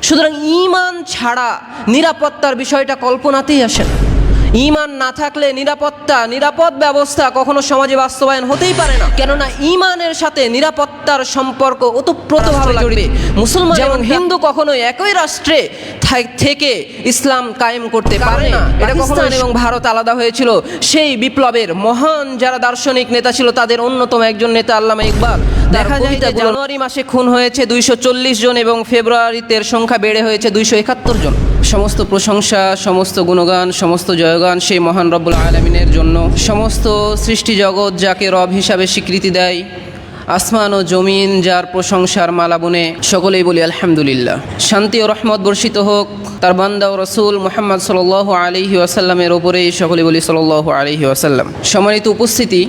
সুতরাং ঈমান ছাড়া নিরাপত্তার বিষয়টা কল্পনাতেই আসে না। ঈমান না থাকলে নিরাপদ ব্যবস্থা কখনো সমাজে বাস্তবায়ন হতেই পারে না। কেননা ঈমানের সাথে নিরাপত্তার সম্পর্ক ওতপ্রোতভাবে জড়িত। মুসলমান এবং হিন্দু কখনোই একই রাষ্ট্রে থেকে ইসলাম কায়েম করতে পারে না। এটা পাকিস্তান এবং ভারত আলাদা হয়েছিল সেই বিপ্লবের মহান যারা দার্শনিক নেতা ছিল তাদের অন্যতম একজন নেতা আল্লামা ইকবাল। দেখা যায় যে জানুয়ারি মাসে খুন হয়েছে 240 জন এবং ফেব্রুয়ারিতে এর সংখ্যা বেড়ে হয়েছে 271 জন। সমস্ত প্রশংসা, সমস্ত গুণগান, সমস্ত জয়গান সেই মহান রব্বুল আলামিনের জন্য। সমস্ত সৃষ্টি জগৎ যাকে রব হিসাবে স্বীকৃতি দেয়, আসমান ও জমিন যার প্রশংসার মালা বুনে, সকলেই বলি আলহামদুলিল্লাহ। শান্তি ও রহমত বর্ষিত হোক তার বান্দা ও রসুল মুহাম্মদ সাল্লাল্লাহু আলাইহি ওয়াসাল্লামের ওপরেই, সকলেই বলি সাল্লাল্লাহু আলাইহি ওয়াসাল্লাম। সম্মানিত উপস্থিতি,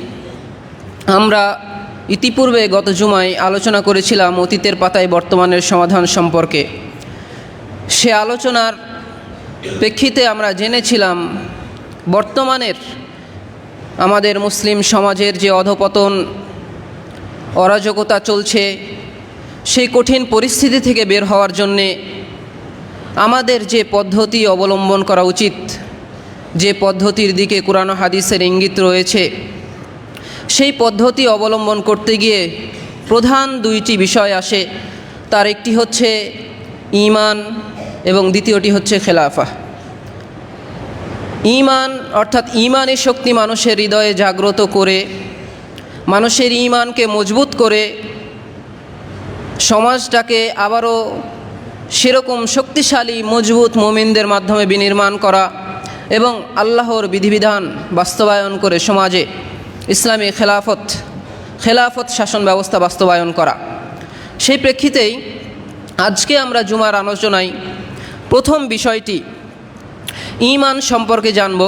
আমরা ইতিপূর্বে গত জুমায় আলোচনা করেছিলাম অতীতের পাতায় বর্তমানের সমাধান সম্পর্কে। সে আলোচনার প্রেক্ষিতে আমরা জেনেছিলাম বর্তমানের আমাদের মুসলিম সমাজের যে অধপতন, অরাজকতা চলছে, সেই কঠিন পরিস্থিতি থেকে বের হওয়ার জন্যে আমাদের যে পদ্ধতি অবলম্বন করা উচিত, যে পদ্ধতির দিকে কুরআন ও হাদিসের ইঙ্গিত রয়েছে, সেই পদ্ধতি অবলম্বন করতে গিয়ে প্রধান দুইটি বিষয় আসে। তার একটি হচ্ছে ঈমান এবং দ্বিতীয়টি হচ্ছে খেলাফা। ঈমান অর্থাৎ ঈমানের শক্তি মানুষের হৃদয়ে জাগ্রত করে, মানুষের ঈমানকে মজবুত করে সমাজটাকে আবারও সেরকম শক্তিশালী মজবুত মুমিনদের মাধ্যমে বিনির্মাণ করা এবং আল্লাহর বিধিবিধান বাস্তবায়ন করে সমাজে ইসলামী খেলাফত শাসন ব্যবস্থা বাস্তবায়ন করা। সেই প্রেক্ষিতেই আজকে আমরা জুমার আলোচনায় প্রথম বিষয়টি ঈমান সম্পর্কে জানব।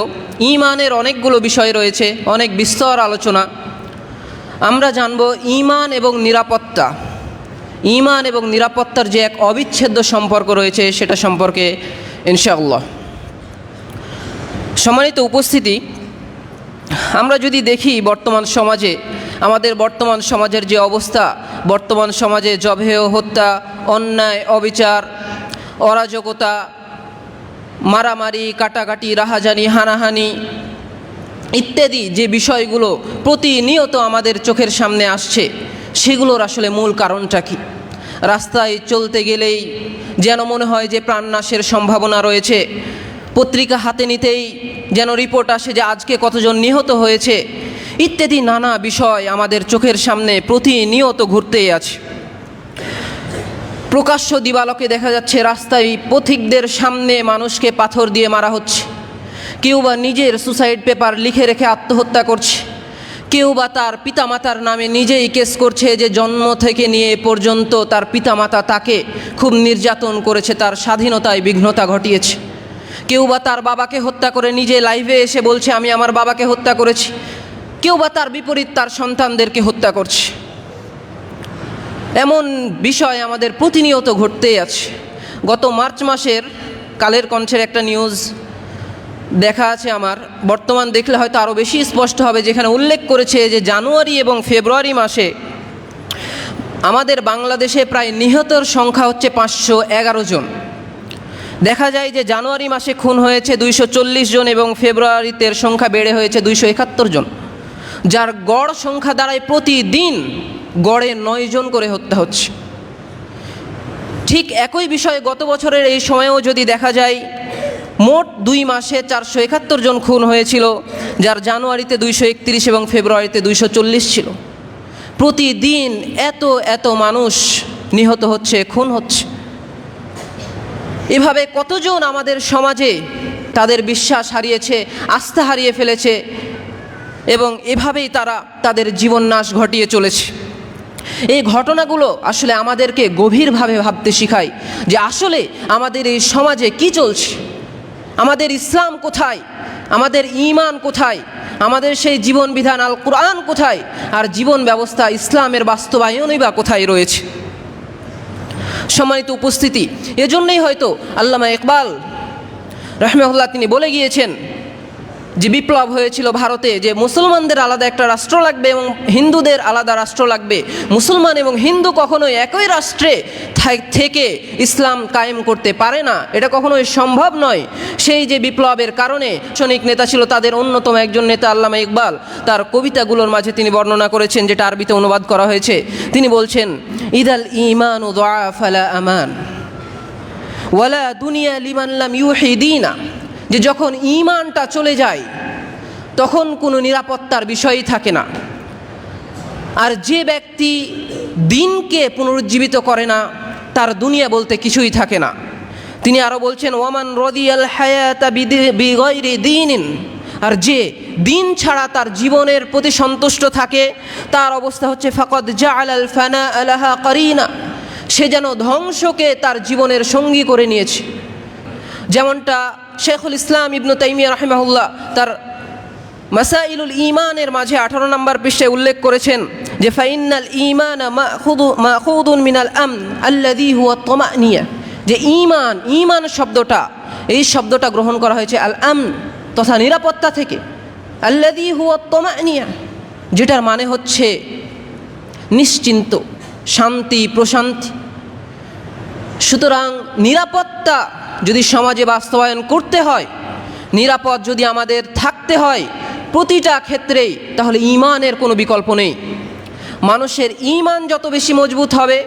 ঈমানের অনেকগুলো বিষয় রয়েছে, অনেক বিস্তর আলোচনা। আমরা জানব ঈমান এবং নিরাপত্তা, ঈমান এবং নিরাপত্তার যে এক অবিচ্ছেদ্য সম্পর্ক রয়েছে সেটা সম্পর্কে ইনশাআল্লাহ। সম্মানিত উপস্থিতি, আমরা যদি দেখি বর্তমান সমাজে, আমাদের বর্তমান সমাজের যে অবস্থা, বর্তমান সমাজে জবেহ হত্যা, অন্যায়, অবিচার, অরাজকতা, মারামারি, কাটাকাটি, রাহাজানি, হানাহানি ইত্যাদি যে বিষয়গুলো প্রতিনিয়ত আমাদের চোখের সামনে আসছে, সেগুলোর আসলে মূল কারণটা কি? রাস্তায় চলতে গেলেই যেন মনে হয় যে প্রাণনাশের সম্ভাবনা রয়েছে। পত্রিকা হাতে নিতেই যেন রিপোর্ট আসে যে আজকে কতজন নিহত হয়েছে, ইত্যাদি নানা বিষয় আমাদের চোখের সামনে প্রতিনিয়ত ঘুরতেই আছে। প্রকাশ্য দিবালোকে দেখা যাচ্ছে রাস্তায় পথিকদের সামনে মানুষকে পাথর দিয়ে মারা হচ্ছে, কেউ বা নিজের সুসাইড পেপার লিখে রেখে আত্মহত্যা করছে, কেউ বা তার পিতামাতার নামে নিজেই কেস করছে যে জন্ম থেকে নিয়ে পর্যন্ত তার পিতামাতা তাকে খুব নির্যাতন করেছে, তার স্বাধীনতায় বিঘ্নতা ঘটিয়েছে। কেউ বা তার বাবাকে হত্যা করে নিজে লাইভে এসে বলছে আমি আমার বাবাকে হত্যা করেছি। কেউ বা তার বিপরীত তার সন্তানদেরকে হত্যা করছে। এমন বিষয় আমাদের প্রতিনিয়ত ঘটতেই আছে। গত মার্চ মাসের কালের কণ্ঠের একটা নিউজ দেখা আছে আমার, বর্তমান দেখলে হয়তো আরও বেশি স্পষ্ট হবে, যেখানে উল্লেখ করেছে যে জানুয়ারি এবং ফেব্রুয়ারি মাসে আমাদের বাংলাদেশে প্রায় নিহতের সংখ্যা হচ্ছে 511 জন। দেখা যায় যে জানুয়ারি মাসে খুন হয়েছে 240 জন এবং ফেব্রুয়ারিতে এর সংখ্যা বেড়ে হয়েছে 271 জন, যার গড় সংখ্যা দাঁড়ায় প্রতিদিন গড়ে 9 জন করে হত্যা হচ্ছে। ঠিক একই বিষয় গত বছরের এই সময়েও যদি দেখা যায়, মোট 2 মাসে 471 জন খুন হয়েছিল, যার জানুয়ারিতে 231 এবং ফেব্রুয়ারিতে 240 ছিল। প্রতিদিন এত মানুষ নিহত হচ্ছে, খুন হচ্ছে। এভাবে কতজন আমাদের সমাজে তাদের বিশ্বাস হারিয়েছে, আস্থা হারিয়ে ফেলেছে এবং এভাবেই তারা তাদের জীবননাশ ঘটিয়ে চলেছে। এই ঘটনাগুলো আসলে আমাদেরকে গভীরভাবে ভাবতে শেখায় যে আসলে আমাদের এই সমাজে কি চলছে, আমাদের ইসলাম কোথায়, আমাদের ঈমান কোথায়, আমাদের সেই জীবন বিধান আল কুরআন কোথায়, আর জীবন ব্যবস্থা ইসলামের বাস্তবায়নই বা কোথায় রয়েছে। সম্মানিত উপস্থিতি, এজন্যই হয়তো আল্লামা ইকবাল রাহমাহুল্লাহ তিনি বলে গিয়েছেন যে বিপ্লব হয়েছিল ভারতে, যে মুসলমানদের আলাদা একটা রাষ্ট্র লাগবে এবং হিন্দুদের আলাদা রাষ্ট্র লাগবে, মুসলমান এবং হিন্দু কখনোই একই রাষ্ট্রে থেকে ইসলাম কায়েম করতে পারে না, এটা কখনোই সম্ভব নয়। সেই যে বিপ্লবের কারণে সৈনিক নেতা ছিল, তাদের অন্যতম একজন নেতা আল্লামা ইকবাল তার কবিতাগুলোর মাঝে তিনি বর্ণনা করেছেন, যেটা আরবিতে অনুবাদ করা হয়েছে। তিনি বলছেন, ইদাল ঈমানু দুআ ফালা আমান ওয়ালা দুনিয়া লিমান লাম ইউহিদিনা, যে যখন ঈমানটা চলে যায় তখন কোনো নিরাপত্তার বিষয়ই থাকে না। আর যে ব্যক্তি দিনকে পুনরুজ্জীবিত করে না, তার দুনিয়া বলতে কিছুই থাকে না। তিনি আরও বলছেন, ওয়ামান রদিয়াল হায়াতা বিগয়রি দ্বীনিন, আর যে দিন ছাড়া তার জীবনের প্রতি সন্তুষ্ট থাকে, তার অবস্থা হচ্ছে ফাকাদ জাআলাল ফানা লাহা কারিনা, সে যেন ধ্বংসকে তার জীবনের সঙ্গী করে নিয়েছে। যেমনটা শেখুল ইসলাম ইবনু তাইমিয়া রাহিমাহুল্লাহ তার মাসাইলুল ঈমানের মাঝে 18 নম্বর পৃষ্ঠায় উল্লেখ করেছেন যে ফাইনাল ঈমান মাখুদুন মিনাল আমন আল্লাযী হুয়া তামানিয়া, যে ঈমান শব্দটা, এই শব্দটা গ্রহণ করা হয়েছে আল আমন তথা নিরাপত্তা থেকে, আল্লাযী হুয়া তামানিয়া, যেটার মানে হচ্ছে নিশ্চিন্ত, শান্তি, প্রশান্তি। সুতরাং নিরাপত্তা যদি সমাজে বাস্তবায়ন করতে হয়, নিরাপদ যদি আমাদের থাকতে হয় প্রতিটা ক্ষেত্রেই, তাহলে ঈমানের কোনো বিকল্প নেই। মানুষের ঈমান যত বেশি মজবুত হবে,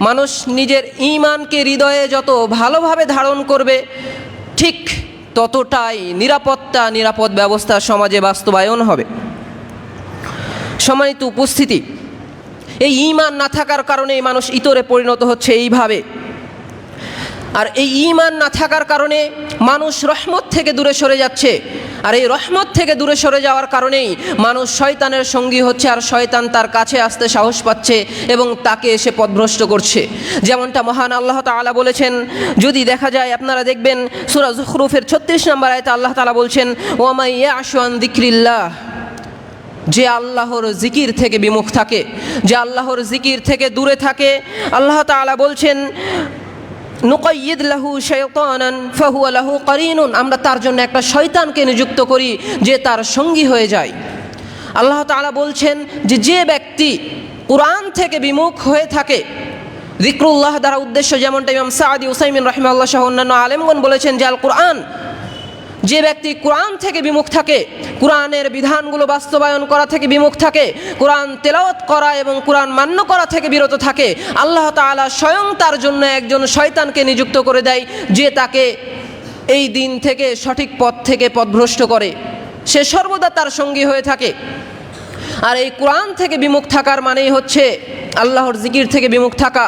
মানুষ নিজের ঈমানকে হৃদয়ে যত ভালোভাবে ধারণ করবে, ঠিক ততটাই নিরাপদ ব্যবস্থা সমাজে বাস্তবায়ন হবে। সম্মানিত উপস্থিতি, এই ঈমান না থাকার কারণেই মানুষ ইতরে পরিণত হচ্ছে এইভাবে। আর এই ঈমান না থাকার কারণে মানুষ রহমত থেকে দূরে সরে যাচ্ছে, আর এই রহমত থেকে দূরে সরে যাওয়ার কারণেই মানুষ শয়তানের সঙ্গী হচ্ছে, আর শয়তান তার কাছে আসতে সাহস পাচ্ছে এবং তাকে এসে পথভ্রষ্ট করছে। যেমনটা মহান আল্লাহ তাআলা বলেছেন, যদি দেখা যায়, আপনারা দেখবেন সূরা যুখরুফের 36 নম্বর আয়াতে আল্লাহ তাআলা বলছেন, ওয়া মান ইয়াশু আন যিকরিল্লাহ, যে আল্লাহর জিকির থেকে বিমুখ থাকে, যে আল্লাহর জিকির থেকে দূরে থাকে, আল্লাহ তাআলা বলছেন, নুকাইয়িদ লাহু শাইতানান ফাহুয়া লাহু কারিনুন, আমরা তার জন্য একটা শয়তানকে নিযুক্ত করি যে তার সঙ্গী হয়ে যায়। আল্লাহ তাআলা বলছেন যে ব্যক্তি কুরআন থেকে বিমুখ হয়ে থাকে, যিকরুল্লাহ দ্বারা উদ্দেশ্য, যেমনটা ইমাম সাঈদী উসাইমিন রাহিমাহুল্লাহ সহ অন্যান্য আলেমগণ বলেছেন যে আল কুরআন, যে ব্যক্তি কুরআন থেকে বিমুখ থাকে, কুরআনের বিধানগুলো বাস্তবায়ন করা থেকে বিমুখ থাকে, কুরআন তেলাওয়াত করা এবং কুরআন মান্য করা থেকে বিরত থাকে, আল্লাহ তাআলা স্বয়ং তার জন্য একজন শয়তানকে নিযুক্ত করে দেয়, যে তাকে এই দিন থেকে, সঠিক পথ থেকে পথভ্রষ্ট করে। সে সর্বদা তার সঙ্গী হয়ে থাকে। আর এই কুরআন থেকে বিমুখ থাকার মানেই হচ্ছে আল্লাহর জিকির থেকে বিমুখ থাকা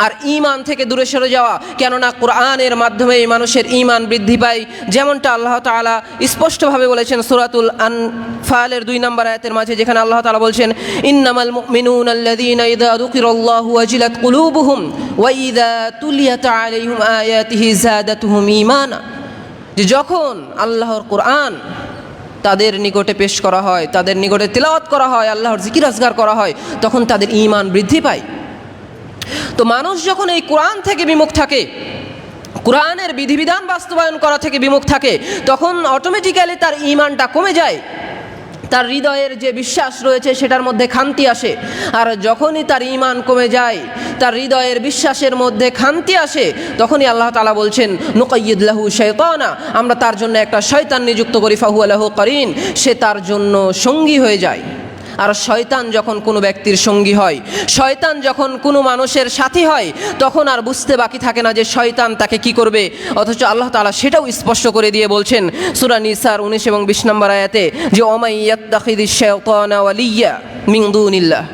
আর ঈমান থেকে দূরে সরে যাওয়া। কেননা কুরআনের মাধ্যমেই মানুষের ঈমান বৃদ্ধি পায়, যেমনটা আল্লাহ তাআলা স্পষ্টভাবে বলেছেন সূরাতুল আনফালের 2 নম্বর আয়াতের মাঝে, যেখানে আল্লাহ তাআলা বলছেন, ইন্নামাল মুমিনুনা আল্লাযীনা ইযা যুকিরাল্লাহু ওয়াজিলাত কুলুবুহুম ওয়া ইযা তুলিয়াত আলাইহিম আয়াতিহি যাদাতুহুম ঈমানা, যে যখন আল্লাহর কুরআন তাদের নিকটে পেশ করা হয়, তাদের নিকটে তিলাওয়াত করা হয়, আল্লাহর জিকির আজগার করা হয়, তখন তাদের ঈমান বৃদ্ধি পায়। তো মানুষ যখন এই কোরআন থেকে বিমুখ থাকে, কোরআনের বিধিবিধান বাস্তবায়ন করা থেকে বিমুখ থাকে, তখন অটোমেটিক্যালি তার ঈমানটা কমে যায়, তার হৃদয়ের যে বিশ্বাস রয়েছে সেটার মধ্যে খান্তি আসে। আর যখনই তার ঈমান কমে যায়, তার হৃদয়ের বিশ্বাসের মধ্যে খান্তি আসে, তখনই আল্লাহ তাআলা বলছেন, নুকাইয়িদ লাহু শাইতানা, আমরা তার জন্য একটা শয়তান নিযুক্ত করি, ফাহুয়া লাহু কারিন, সে তার জন্য সঙ্গী হয়ে যায়। আর শয়তান যখন কোনো ব্যক্তির সঙ্গী হয়, শয়তান যখন কোনো মানুষের সাথী হয়, তখন আর বুঝতে বাকি থাকে না যে শয়তান তাকে কি করবে। অথচ আল্লাহ তাআলা সেটাও স্পষ্ট করে দিয়ে বলছেন সূরা নিসার 19 এবং 20 নম্বর আয়াতে, যে ওমাই ইয়াত্তাখিদিশ শাইতানা ওয়ালিয়্যা মিন দুনিল্লাহ,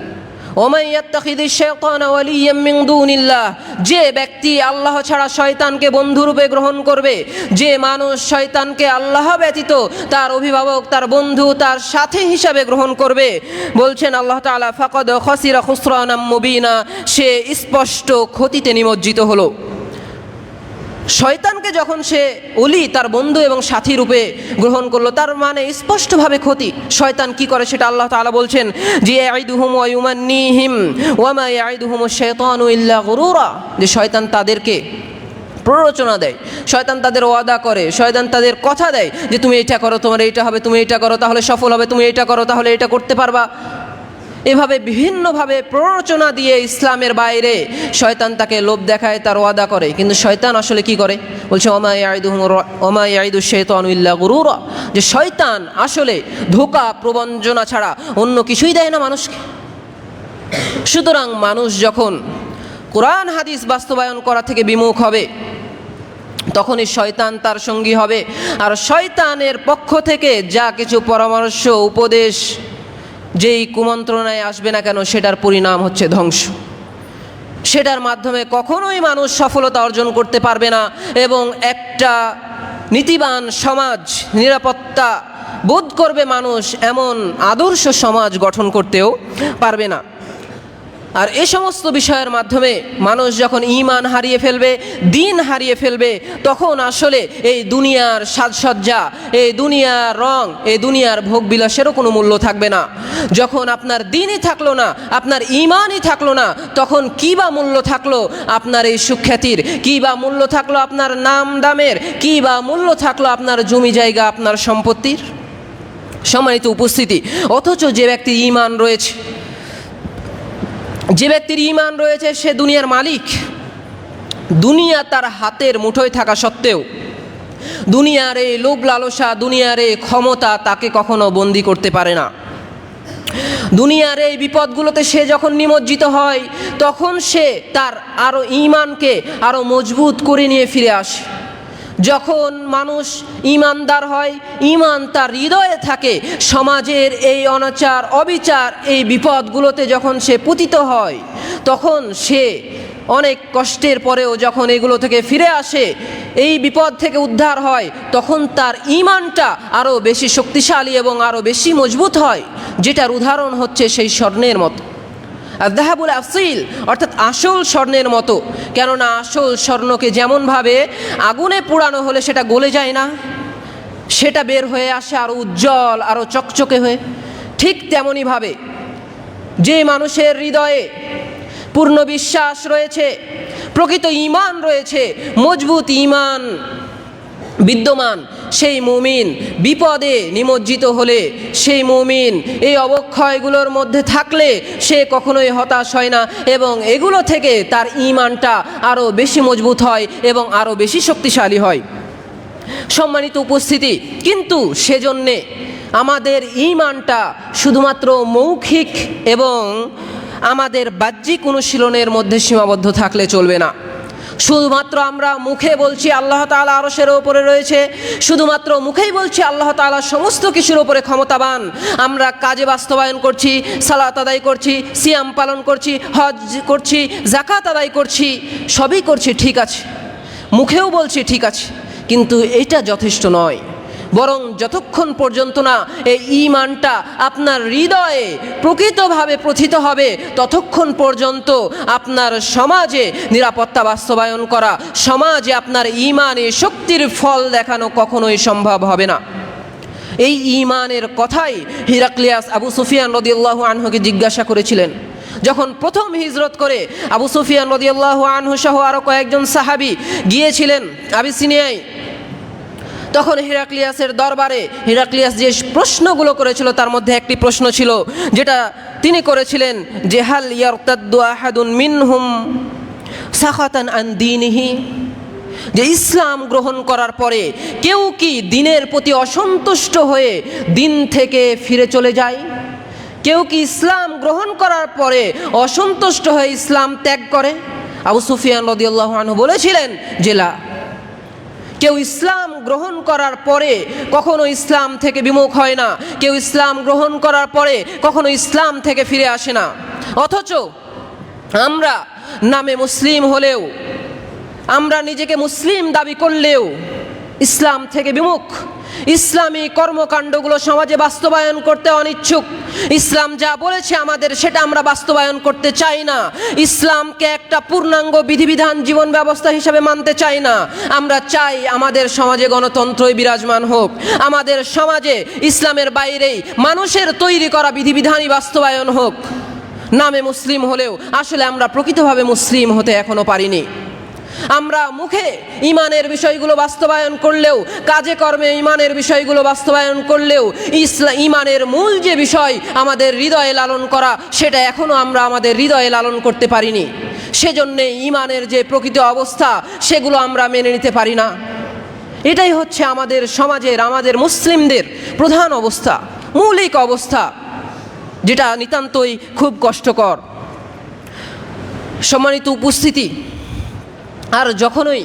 ওমাই ইয়াত্তাখিদিশ শাইতানা ওয়ালিয়্যা মিন দুনিল্লাহ, যে ব্যক্তি আল্লাহ ছাড়া শয়তানকে বন্ধুরূপে গ্রহণ করবে, যে মানুষ শয়তানকে আল্লাহ ব্যতীত তার অভিভাবক, তার বন্ধু, তার সাথী হিসাবে গ্রহণ করবে, বলছেন আল্লাহ তাআলা, ফাকাদ খাসিরা খুসরানাম মুবিনা, সে স্পষ্ট ক্ষতিতে নিমজ্জিত হলো। শয়তানকে যখন সে ওলি, তার বন্ধু এবং সাথী রূপে গ্রহণ করলো, তার মানে স্পষ্টভাবে ক্ষতি। শয়তান কি করে সেটা আল্লাহ তাআলা বলছেন, যে ইয়াইদুহুম ওয়া ইউমান্নিহিম ওয়া মা ইয়াইদুহুমুশ শাইতানু ইল্লা গুরুরা, যে শয়তান তাদেরকে প্ররোচনা দেয়, শয়তান তাদের ওয়াদা করে, শয়তান তাদের কথা দেয় যে তুমি এটা করো তোমার এইটা হবে, তুমি এটা করো তাহলে সফল হবে, তুমি এটা করো তাহলে এটা করতে পারবা। এভাবে বিভিন্নভাবে প্ররোচনা দিয়ে ইসলামের বাইরে শয়তান তাকে লোভ দেখায়, তার ওয়াদা করে। কিন্তু শয়তান আসলে কি করে? বলছে ওমা ইয়াইদু শাইতানু ইল্লা গুরুরা, যে শয়তান আসলে ধোঁকা প্রবঞ্চনা ছাড়া অন্য কিছুই দেয় না মানুষকে। সুতরাং মানুষ যখন কোরআন হাদিস বাস্তবায়ন করা থেকে বিমুখ হবে তখনই শয়তান তার সঙ্গী হবে। আর শয়তানের পক্ষ থেকে যা কিছু পরামর্শ উপদেশ যেই কুমন্ত্রণায় আসবে না কেন সেটার পরিণাম হচ্ছে ধ্বংস। সেটার মাধ্যমে কখনোই মানুষ সফলতা অর্জন করতে পারবে না এবং একটা নীতিবান সমাজ, নিরাপত্তা বোধ করবে মানুষ, এমন আদর্শ সমাজ গঠন করতেও পারবে না। আর এই সমস্ত বিষয়ের মাধ্যমে মানুষ যখন ঈমান হারিয়ে ফেলবে, দিন হারিয়ে ফেলবে, তখন আসলে এই দুনিয়ার সাজসজ্জা, এই দুনিয়ার রং, এই দুনিয়ার ভোগবিলাসেরও কোনো মূল্য থাকবে না। যখন আপনার দিনই থাকলো না, আপনার ঈমানই থাকলো না, তখন কী বা মূল্য থাকলো আপনার এই সুখ্যাতির, কী বা মূল্য থাকলো আপনার নাম দামের, কী বা মূল্য থাকলো আপনার জমি জায়গা, আপনার সম্পত্তির? সম্মানিত উপস্থিতি, অথচ যে ব্যক্তির ঈমান রয়েছে, যে ব্যক্তির ঈমান রয়েছে সে দুনিয়ার মালিক। দুনিয়া তার হাতের মুঠোয় থাকা সত্ত্বেও দুনিয়ার এই লোভ লালসা, দুনিয়ার এই ক্ষমতা তাকে কখনো বন্দী করতে পারে না। দুনিয়ার এই বিপদগুলোতে সে যখন নিমজ্জিত হয় তখন সে তার আরও ঈমানকে আরও মজবুত করে নিয়ে ফিরে আসে। যখন মানুষ ঈমানদার হয়, ঈমান তার হৃদয়ে থাকে, সমাজের এই অনাচার অবিচার এই বিপদগুলোতে যখন সে পতিত হয় তখন সে অনেক কষ্টের পরেও যখন এগুলো থেকে ফিরে আসে, এই বিপদ থেকে উদ্ধার হয়, তখন তার ঈমানটা আরও বেশি শক্তিশালী এবং আরও বেশি মজবুত হয়, যেটার উদাহরণ হচ্ছে সেই স্বর্ণের মতো, আযহাবুল আসিল, অর্থাৎ আসল স্বর্ণের মতো। কেননা আসল স্বর্ণকে যেমনভাবে আগুনে পোড়ানো হলে সেটা গলে যায় না, সেটা বের হয়ে আসে আরও উজ্জ্বল, আরও চকচকে হয়ে, ঠিক তেমনইভাবে যে মানুষের হৃদয়ে পূর্ণ বিশ্বাস রয়েছে, প্রকৃত ঈমান রয়েছে, মজবুত ঈমান বিদ্যমান, সেই মুমিন বিপদে নিমজ্জিত হলে, সেই মুমিন এই অবক্ষয়গুলোর মধ্যে থাকলে সে কখনোই হতাশ হয় না এবং এগুলো থেকে তার ঈমানটা আরও বেশি মজবুত হয় এবং আরও বেশি শক্তিশালী হয়। সম্মানিত উপস্থিতি, কিন্তু সেজন্যে আমাদের ঈমানটা শুধুমাত্র মৌখিক এবং আমাদের বাহ্যিক অনুশীলনের মধ্যে সীমাবদ্ধ থাকলে চলবে না। শুধুমাত্র আমরা মুখে বলছি আল্লাহ তাআলা আরশের ওপরে রয়েছে, শুধুমাত্র মুখেই বলছি আল্লাহ তাআলা সমস্ত কিছুর ওপরে ক্ষমতাবান, আমরা কাজে বাস্তবায়ন করছি, সালাত আদায় করছি, সিয়াম পালন করছি, হজ করছি, যাকাত আদায় করছি, সবই করছি, ঠিক আছে, মুখেও বলছি, ঠিক আছে, কিন্তু এটা যথেষ্ট নয়। বরং যতক্ষণ পর্যন্ত না এই ঈমানটা আপনার হৃদয়ে প্রকৃতভাবে প্রথিত হবে ততক্ষণ পর্যন্ত আপনার সমাজে নিরাপত্তা বাস্তবায়ন করা, সমাজে আপনার ঈমানে শক্তির ফল দেখানো কখনোই সম্ভব হবে না। এই ঈমানের কথাই হিরাক্লিয়াস আবু সুফিয়ান রাদিয়াল্লাহু আনহুকে জিজ্ঞাসা করেছিলেন। যখন প্রথম হিজরত করে আবু সুফিয়ান রাদিয়াল্লাহু আনহু সহ আরও কয়েকজন সাহাবী গিয়েছিলেন আবিসিনিয়ায়, তখন হিরাক্লিয়াসের দরবারে হিরাক্লিয়াস যে প্রশ্নগুলো করেছিল তার মধ্যে একটি প্রশ্ন ছিল যেটা তিনি করেছিলেন যে হাল ইয়ারতাদ্দু আহাদুন মিনহুম সাখাতান আন দীনিহি, যে ইসলাম গ্রহণ করার পরে কেউ কি দিনের প্রতি অসন্তুষ্ট হয়ে দিন থেকে ফিরে চলে যায়? কেউ কি ইসলাম গ্রহণ করার পরে অসন্তুষ্ট হয়ে ইসলাম ত্যাগ করে? আবু সুফিয়ান রাদিয়াল্লাহু আনহু বলেছিলেন যে লা, কেউ ইসলাম গ্রহণ করার পরে কখনো ইসলাম থেকে বিমুখ হয় না, কেউ ইসলাম গ্রহণ করার পরে কখনো ইসলাম থেকে ফিরে আসে না। অথচ আমরা নামে মুসলিম হলেও, আমরা নিজেকে মুসলিম দাবি করলেও ইসলাম থেকে বিমুখ, ইসলামী কর্মকাণ্ডগুলো সমাজে বাস্তবায়ন করতে অনিচ্ছুক। ইসলাম যা বলেছে আমাদের সেটা আমরা বাস্তবায়ন করতে চাই না। ইসলামকে একটা পূর্ণাঙ্গ বিধিবিধান জীবন ব্যবস্থা হিসাবে মানতে চাই না। আমরা চাই আমাদের সমাজে গণতন্ত্রই বিরাজমান হোক, আমাদের সমাজে ইসলামের বাইরেই মানুষের তৈরি করা বিধিবিধানই বাস্তবায়ন হোক। নামে মুসলিম হলেও আসলে আমরা প্রকৃতভাবে মুসলিম হতে এখনো পারিনি। আমরা মুখে ঈমানের বিষয়গুলো বাস্তবায়ন করলেও, কাজে কর্মে ঈমানের বিষয়গুলো বাস্তবায়ন করলেও ঈমানের মূল যে বিষয় আমাদের হৃদয়ে লালন করা, সেটা এখনও আমরা আমাদের হৃদয়ে লালন করতে পারিনি। সেজন্যে ঈমানের যে প্রকৃত অবস্থা সেগুলো আমরা মেনে নিতে পারি না। এটাই হচ্ছে আমাদের সমাজের, আমাদের মুসলিমদের প্রধান অবস্থা, মৌলিক অবস্থা, যেটা নিতান্তই খুব কষ্টকর। সম্মানিত উপস্থিতি, আর যখনই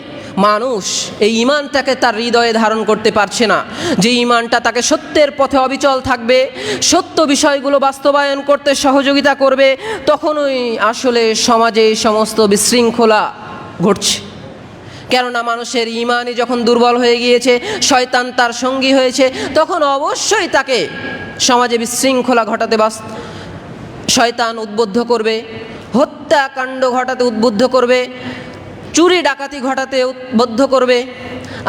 মানুষ এই ঈমানটাকে তার হৃদয়ে ধারণ করতে পারছে না, যে ঈমানটা তাকে সত্যের পথে অবিচল থাকবে, সত্য বিষয়গুলো বাস্তবায়ন করতে সহযোগিতা করবে, তখনই আসলে সমাজে এই সমস্ত বিশৃঙ্খলা ঘটছে। কেননা মানুষের ঈমানই যখন দুর্বল হয়ে গিয়েছে, শয়তান তার সঙ্গী হয়েছে, তখন অবশ্যই তাকে সমাজে বিশৃঙ্খলা ঘটাতে শয়তান উদ্বুদ্ধ করবে, হত্যাকাণ্ড ঘটাতে উদ্বুদ্ধ করবে, চুরি ডাকাতি ঘটাতে উদ্বুদ্ধ করবে।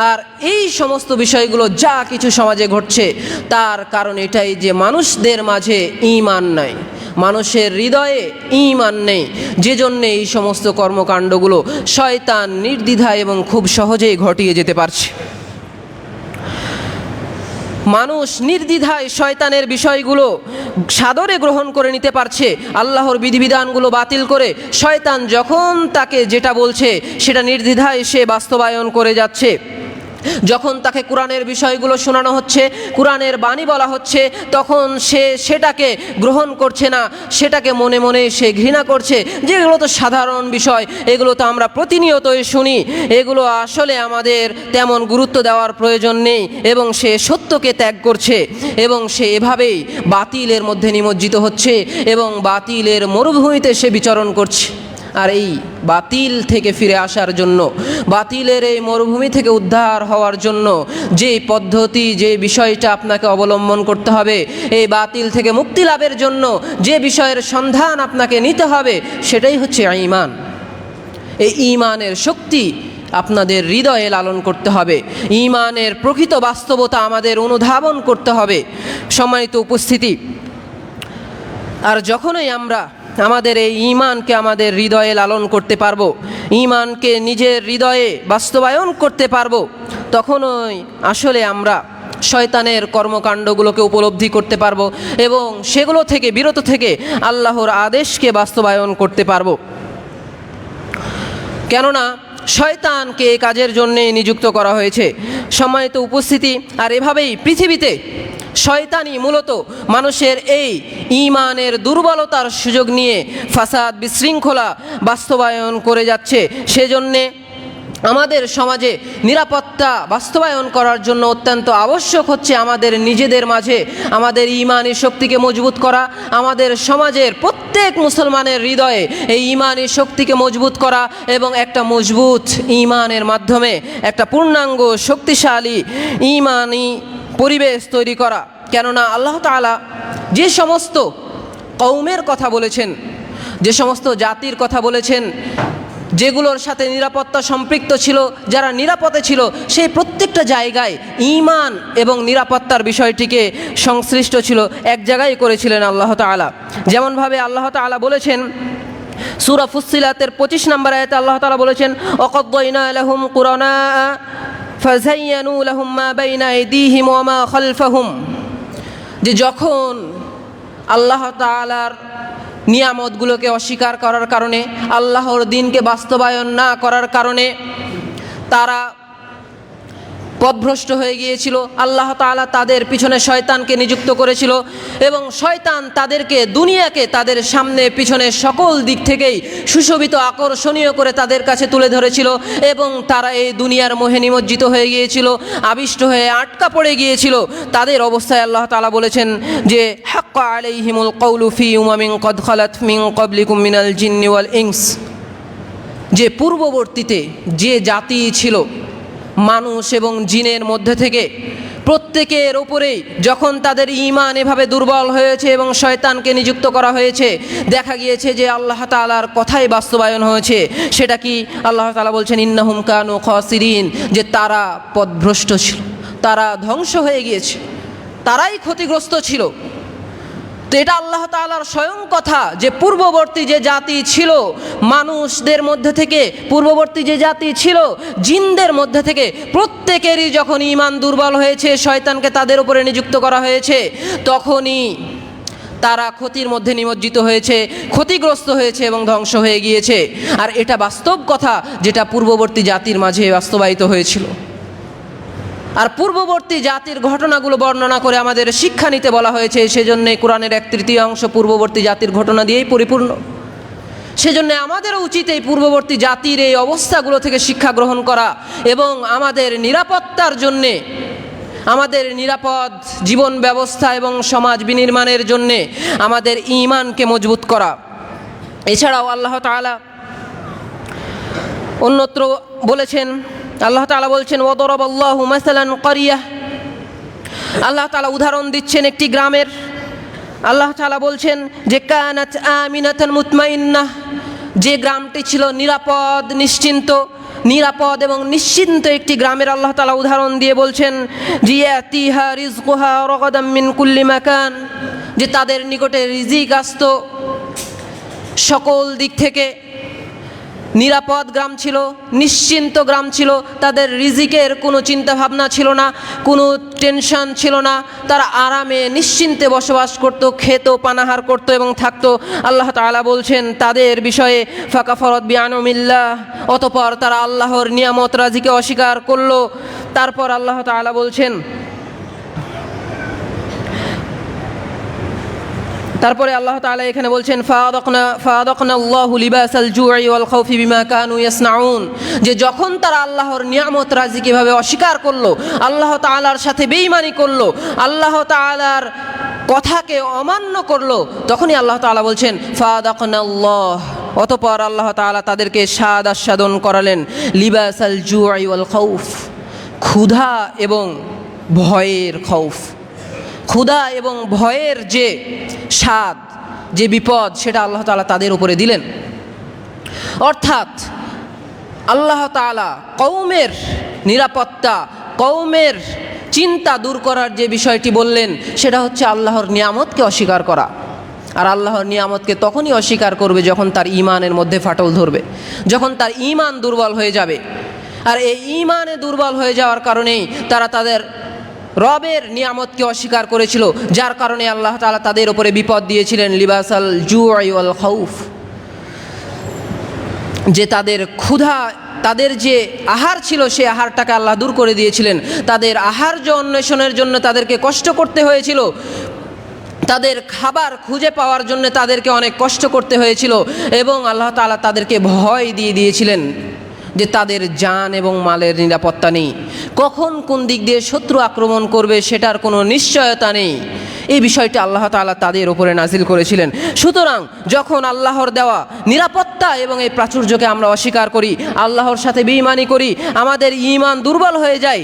আর এই সমস্ত বিষয়গুলো যা কিছু সমাজে ঘটছে, তার কারণ এটাই যে মানুষদের মাঝে ঈমান নাই, মানুষের হৃদয়ে ঈমান নেই, যে জন্যে এই সমস্ত কর্মকাণ্ডগুলো শয়তান নির্দ্বিধায় এবং খুব সহজেই ঘটিয়ে যেতে পারছে। মানুষ নির্দ্বিধায় শয়তানের বিষয়গুলো সাদরে গ্রহণ করে নিতে পারছে, আল্লাহর বিধিবিধানগুলো বাতিল করে শয়তান যখন তাকে যেটা বলছে সেটা নির্দ্বিধায় সে বাস্তবায়ন করে যাচ্ছে। যখন তাকে কোরআনের বিষয়গুলো শোনানো হচ্ছে, কোরআনের বাণী বলা হচ্ছে, তখন সে সেটাকে গ্রহণ করছে না, সেটাকে মনে মনে সে ঘৃণা করছে, যেগুলো তো সাধারণ বিষয়, এগুলো তো আমরা প্রতিনিয়তই শুনি, এগুলো আসলে আমাদের তেমন গুরুত্ব দেওয়ার প্রয়োজন নেই, এবং সে সত্যকে ত্যাগ করছে, এবং সে এভাবেই বাতিলের মধ্যে নিমজ্জিত হচ্ছে এবং বাতিলের মরুভূমিতে সে বিচরণ করছে। আর এই বাতিল থেকে ফিরে আসার জন্য, বাতিলের এই মরুভূমি থেকে উদ্ধার হওয়ার জন্য যে পদ্ধতি, যে বিষয়টা আপনাকে অবলম্বন করতে হবে, এই বাতিল থেকে মুক্তি লাভের জন্য যে বিষয়ের সন্ধান আপনাকে নিতে হবে, সেটাই হচ্ছে ঈমান। এই ঈমানের শক্তি আপনাদের হৃদয়ে লালন করতে হবে, ঈমানের প্রকৃত বাস্তবতা আমাদের অনুধাবন করতে হবে। সম্মানিত উপস্থিতি, আর যখনই আমরা আমাদের এই ঈমানকে আমাদের হৃদয়ে লালন করতে পারবো, ঈমানকে নিজের হৃদয়ে বাস্তবায়ন করতে পারবো, তখনই আসলে আমরা শয়তানের কর্মকাণ্ডগুলোকে উপলব্ধি করতে পারবো এবং সেগুলো থেকে বিরত থেকে আল্লাহর আদেশকে বাস্তবায়ন করতে পারবো। কেননা শয়তানকে এই কাজের জন্যে নিযুক্ত করা হয়েছে। সম্মানিত উপস্থিতি, আর এভাবেই পৃথিবীতে শয়তানি মূলত মানুষের এই ঈমানের দুর্বলতার সুযোগ নিয়ে ফাসাদ, বিশৃঙ্খলা বাস্তবায়ন করে যাচ্ছে। সেজন্যে আমাদের সমাজে নিরাপত্তা বাস্তবায়ন করার জন্য অত্যন্ত আবশ্যক হচ্ছে আমাদের নিজেদের মাঝে আমাদের ঈমানি শক্তিকে মজবুত করা, আমাদের সমাজের প্রত্যেক মুসলমানের হৃদয়ে এই ঈমানি শক্তিকে মজবুত করা এবং একটা মজবুত ঈমানের মাধ্যমে একটা পূর্ণাঙ্গ শক্তিশালী ঈমানি পরিবেশ তৈরি করা। কেননা আল্লাহ তাআলা যে সমস্ত কওমের কথা বলেছেন, যে সমস্ত জাতির কথা বলেছেন, যেগুলোর সাথে নিরাপত্তা সম্পৃক্ত ছিল, যারা নিরাপদে ছিল, সেই প্রত্যেকটা জায়গায় ঈমান এবং নিরাপত্তার বিষয়টিকে সংশ্লিষ্ট ছিল, এক জায়গায় করেছিলেন আল্লাহ তাআলা। যেমনভাবে আল্লাহ তাআলা বলেছেন সূরা ফুসসিলাতের 25 নম্বর আয়াতে আল্লাহ তাআলা বলেছেন, ওয়াকাদ্দাইনা লাহুম কুরানা ফাযায়্যানু লাহুম মা বাইনা আইদিহিম ওয়া মা খালফাহুম, যে যখন আল্লাহ তাআলার নিয়ামতগুলোকে অস্বীকার করার কারণে, আল্লাহর দ্বীনকে বাস্তবায়ন না করার কারণে তারা পথভ্রষ্ট হয়ে গিয়েছিল, আল্লাহ তাআলা তাদের পিছনে শয়তানকে নিযুক্ত করেছিল এবং শয়তান তাদেরকে, দুনিয়াকে তাদের সামনে পিছনে সকল দিক থেকেই সুশোভিত, আকর্ষণীয় করে তাদের কাছে তুলে ধরেছিল এবং তারা এই দুনিয়ার মোহে নিমজ্জিত হয়ে গিয়েছিল, আবিষ্ট হয়ে আটকা পড়ে গিয়েছিল। তাদের অবস্থায় আল্লাহ তাআলা বলেছেন যে হাক্কা আলাইহিমুল কওলু ফি উমামিন কদ খালাত মিন ক্বাবলিকুম মিনাল জিন্নি ওয়াল ইনস, যে পূর্ববর্তীতে যে জাতি ছিল মানুষ এবং জিনের মধ্যে থেকে, প্রত্যেকের ওপরেই যখন তাদের ঈমান এভাবে দুর্বল হয়েছে এবং শয়তানকে নিযুক্ত করা হয়েছে, দেখা গিয়েছে যে আল্লাহ তাআলার কথাই বাস্তবায়ন হয়েছে। সেটা কি? আল্লাহ তাআলা বলছেন ইন্নাহুম কানু খাসিরিন, যে তারা পথভ্রষ্ট ছিল, তারা ধ্বংস হয়ে গিয়েছে, তারাই ক্ষতিগ্রস্ত ছিল। তো এটা আল্লাহ তাআলার স্বয়ং কথা যে পূর্ববর্তী যে জাতি ছিল মানুষদের মধ্যে থেকে, পূর্ববর্তী যে জাতি ছিল জিনদের মধ্যে থেকে, প্রত্যেকেরই যখন ঈমান দুর্বল হয়েছে, শয়তানকে তাদের উপরে নিযুক্ত করা হয়েছে, তখনই তারা ক্ষতির মধ্যে নিমজ্জিত হয়েছে, ক্ষতিগ্রস্ত হয়েছে এবং ধ্বংস হয়ে গিয়েছে। আর এটা বাস্তব কথা যেটা পূর্ববর্তী জাতির মাঝে বাস্তবায়িত হয়েছিল। আর পূর্ববর্তী জাতির ঘটনাগুলো বর্ণনা করে আমাদের শিক্ষা নিতে বলা হয়েছে, সেজন্যে কোরআনের 1/3 পূর্ববর্তী জাতির ঘটনা দিয়েই পরিপূর্ণ। সেজন্য আমাদেরও উচিত এই পূর্ববর্তী জাতির এই অবস্থাগুলো থেকে শিক্ষা গ্রহণ করা এবং আমাদের নিরাপত্তার জন্যে, আমাদের নিরাপদ জীবন ব্যবস্থা এবং সমাজ বিনির্মাণের জন্যে আমাদের ঈমানকে মজবুত করা। এছাড়াও আল্লাহ তাআলা অন্যত্র বলেছেন, আল্লাহ তাআলা বলছেন ওয়াদরাবাল্লাহু মাসালান ক্বরিয়াহ, আল্লাহ তাআলা উদাহরণ দিচ্ছেন একটি গ্রামের। আল্লাহ তাআলা বলছেন যে কানাত আমিনাতান মুতমাইন্নাহ, যে গ্রামটি ছিল নিরাপদ, নিরাপদ এবং নিশ্চিন্ত একটি গ্রামের আল্লাহ তাআলা উদাহরণ দিয়ে বলছেন যে ইয়াতিহা রিজকুহা রাগাদাম মিন কুল্লি মাকান, যে তাদের নিকটে রিজিক আসতো সকল দিক থেকে। নিরাপদ গ্রাম ছিল, নিশ্চিন্ত গ্রাম ছিল, তাদের রিজিকের কোনো চিন্তা ভাবনা ছিল না, কোনো টেনশন ছিল না, তারা আরামে নিশ্চিন্তে বসবাস করত, খেত, পানাহার করত এবং থাকতো। আল্লাহ তাআলা বলছেন তাদের বিষয়ে ফাকাফারাত বিআনউমিল্লাহ, অতঃপর তারা আল্লাহর নিয়ামত রাজিকে অস্বীকার করলো। তারপর আল্লাহ তাআলা বলছেন, তারপরে আল্লাহ তাআলা এখানে বলছেন ফাআযাকনাল্লাহু লিবাসাল জু'i ওয়াল খাউফি বিমা কানু ইয়াসনাউন, যে যখন তারা আল্লাহর নিয়ামত রাজিকে এভাবে অস্বীকার করলো, আল্লাহ তাআলার সাথে বেঈমানি করলো, আল্লাহ তাআলার কথাকে অমান্য করলো, তখনই আল্লাহ তাআলা বলছেন ফাআযাকনাল্লাহ, অতঃপর আল্লাহ তাআলা তাদেরকে স্বাদ আস্বাদন করালেন লিবাসাল জু'i ওয়াল খাউফ, ক্ষুধা এবং ভয়ের খৌফ, ক্ষুধা এবং ভয়ের যে স্বাদ, যে বিপদ, সেটা আল্লাহ তাআলা তাদের উপরে দিলেন। অর্থাৎ আল্লাহ তাআলা কওমের নিরাপত্তা, কওমের চিন্তা দূর করার যে বিষয়টি বললেন সেটা হচ্ছে আল্লাহর নিয়ামতকে অস্বীকার করা। আর আল্লাহর নিয়ামতকে তখনই অস্বীকার করবে যখন তার ঈমানের মধ্যে ফাটল ধরবে, যখন তার ঈমান দুর্বল হয়ে যাবে। আর এই ঈমানে দুর্বল হয়ে যাওয়ার কারণেই তারা তাদের রবের নিয়ামতকে অস্বীকার করেছিল, যার কারণে আল্লাহ তাআলা তাদের উপরে বিপদ দিয়েছিলেন লিবাসাল জু'i ওয়াল খাউফ, যে তাদের ক্ষুধা, তাদের যে আহার ছিল সেই আহারটাকে আল্লাহ দূর করে দিয়েছিলেন। তাদের আহার্য অন্বেষণের জন্য তাদেরকে কষ্ট করতে হয়েছিল, তাদের খাবার খুঁজে পাওয়ার জন্য তাদেরকে অনেক কষ্ট করতে হয়েছিল, এবং আল্লাহ তাআলা তাদেরকে ভয় দিয়ে দিয়েছিলেন যে তাদের জান এবং মালের নিরাপত্তা নেই, কখন কোন দিক দিয়ে শত্রু আক্রমণ করবে সেটার কোনো নিশ্চয়তা নেই। এই বিষয়টি আল্লাহ তাআলা তাদের উপরে নাজিল করেছিলেন। সুতরাং যখন আল্লাহর দেওয়া নিরাপত্তা এবং এই প্রাচুর্যকে আমরা অস্বীকার করি, আল্লাহর সাথে বেঈমানি করি, আমাদের ঈমান দুর্বল হয়ে যায়,